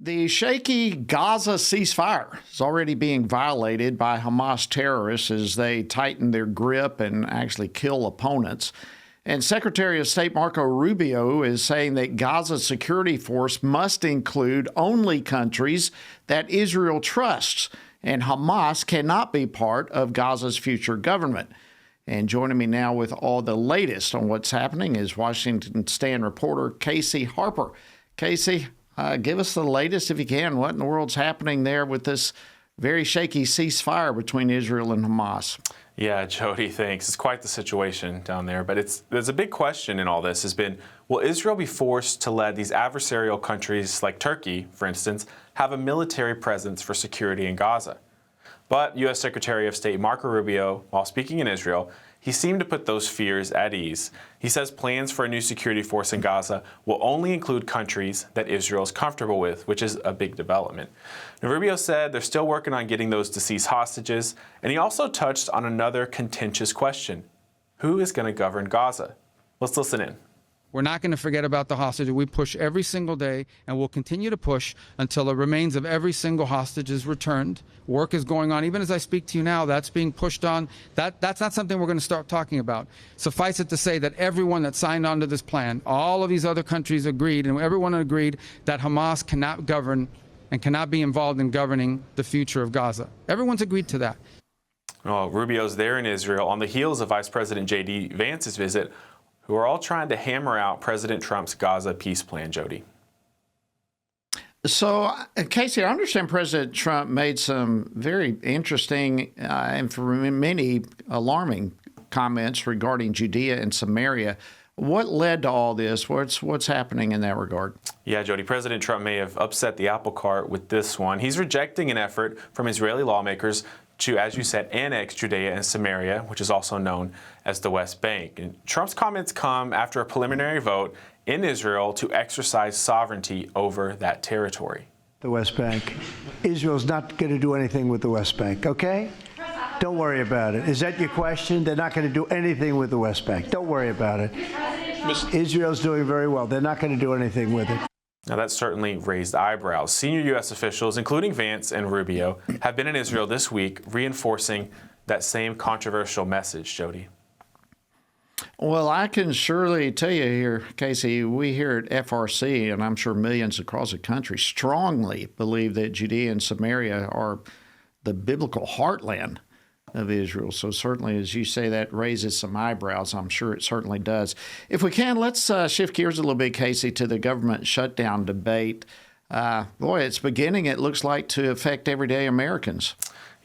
The shaky Gaza ceasefire is already being violated by Hamas terrorists as they tighten their grip and actually kill opponents. And Secretary of State Marco Rubio is saying that Gaza's security force must include only countries that Israel trusts, and Hamas cannot be part of Gaza's future government. And joining me now with all the latest on what's happening is Washington Stand reporter Casey Harper. Casey, give us the latest, if you can. What in the world's happening there with this very shaky ceasefire between Israel and Hamas? Yeah, Jody, thanks. It's quite the situation down there. But there's a big question in all this has been, will Israel be forced to let these adversarial countries like Turkey, for instance, have a military presence for security in Gaza? But U.S. Secretary of State Marco Rubio, while speaking in Israel, he seemed to put those fears at ease. He says plans for a new security force in Gaza will only include countries that Israel is comfortable with, which is a big development. Now, Rubio said they're still working on getting those deceased hostages, and he also touched on another contentious question. Who is going to govern Gaza? Let's listen in. We're not going to forget about the hostages. We push every single day, and we'll continue to push until the remains of every single hostage is returned. Work is going on. Even as I speak to you now, that's being pushed on. That's not something we're going to start talking about. Suffice it to say that everyone that signed on to this plan, all of these other countries agreed, and everyone agreed that Hamas cannot govern and cannot be involved in governing the future of Gaza. Everyone's agreed to that. Well, Rubio's there in Israel on the heels of Vice President J.D. Vance's visit, who are all trying to hammer out President Trump's Gaza peace plan, Jody. So, Casey, I understand President Trump made some very interesting and for many alarming comments regarding Judea and Samaria. What led to all this? What's happening in that regard? Yeah, Jody, President Trump may have upset the apple cart with this one. He's rejecting an effort from Israeli lawmakers to, as you said, annex Judea and Samaria, which is also known as the West Bank. And Trump's comments come after a preliminary vote in Israel to exercise sovereignty over that territory. The West Bank. Israel's not going to do anything with the West Bank, okay? Don't worry about it. Is that your question? They're not going to do anything with the West Bank. Don't worry about it. Israel's doing very well. They're not going to do anything with it. Now, that certainly raised eyebrows. Senior U.S. officials, including Vance and Rubio, have been in Israel this week, reinforcing that same controversial message, Jody. Well, I can surely tell you here, Casey, we here at FRC, and I'm sure millions across the country, strongly believe that Judea and Samaria are the biblical heartland of Israel. So certainly, as you say, that raises some eyebrows. I'm sure it certainly does. If we can, let's shift gears a little bit, Casey, to the government shutdown debate. Boy, it's beginning, it looks like, to affect everyday Americans.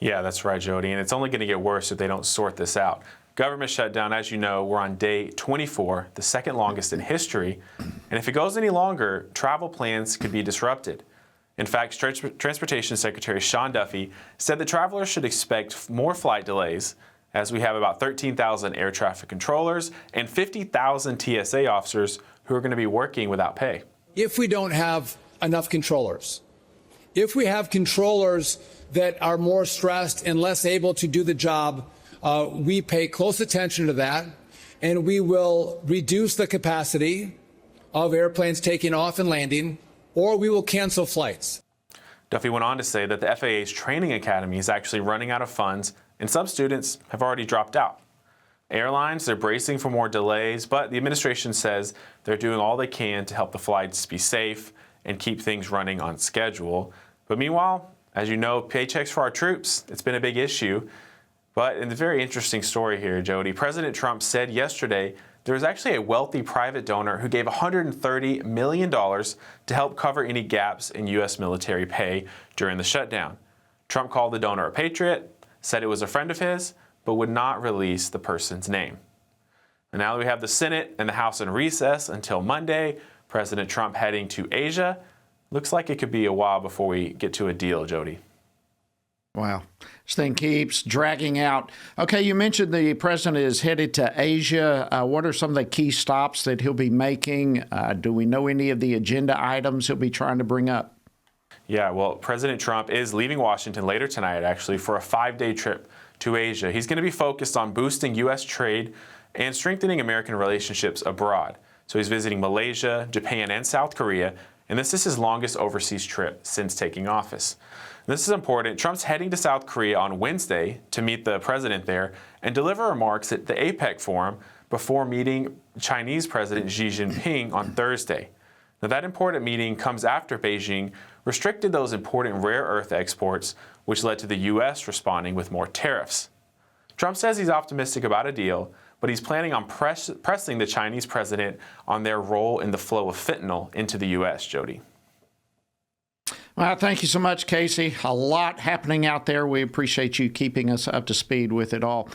Yeah, that's right, Jody. And it's only going to get worse if they don't sort this out. Government shutdown, as you know, we're on day 24, the second longest in history. And if it goes any longer, travel plans could be disrupted. In fact, Transportation Secretary Sean Duffy said that travelers should expect more flight delays, as we have about 13,000 air traffic controllers and 50,000 TSA officers who are going to be working without pay. If we don't have enough controllers, if we have controllers that are more stressed and less able to do the job, we pay close attention to that, and we will reduce the capacity of airplanes taking off and landing, or we will cancel flights. Duffy went on to say that the FAA's training academy is actually running out of funds, and some students have already dropped out. Airlines, they're bracing for more delays, but the administration says they're doing all they can to help the flights be safe and keep things running on schedule. But meanwhile, as you know, paychecks for our troops, it's been a big issue. But in the very interesting story here, Jody, President Trump said yesterday there was actually a wealthy private donor who gave $130 million to help cover any gaps in U.S. military pay during the shutdown. Trump called the donor a patriot, said it was a friend of his, but would not release the person's name. And now that we have the Senate and the House in recess until Monday, President Trump heading to Asia, looks like it could be a while before we get to a deal, Jody. Wow. This thing keeps dragging out. Okay, you mentioned the president is headed to Asia. What are some of the key stops that he'll be making? Do we know any of the agenda items he'll be trying to bring up? Yeah, well, President Trump is leaving Washington later tonight, actually, for a 5-day trip to Asia. He's going to be focused on boosting U.S. trade and strengthening American relationships abroad. So he's visiting Malaysia, Japan, and South Korea, and this is his longest overseas trip since taking office. This is important. Trump's heading to South Korea on Wednesday to meet the president there and deliver remarks at the APEC forum before meeting Chinese President Xi Jinping on Thursday. Now, that important meeting comes after Beijing restricted those important rare earth exports, which led to the U.S. responding with more tariffs. Trump says he's optimistic about a deal, but he's planning on pressing the Chinese president on their role in the flow of fentanyl into the U.S., Jody. Well, thank you so much, Casey. A lot happening out there. We appreciate you keeping us up to speed with it all.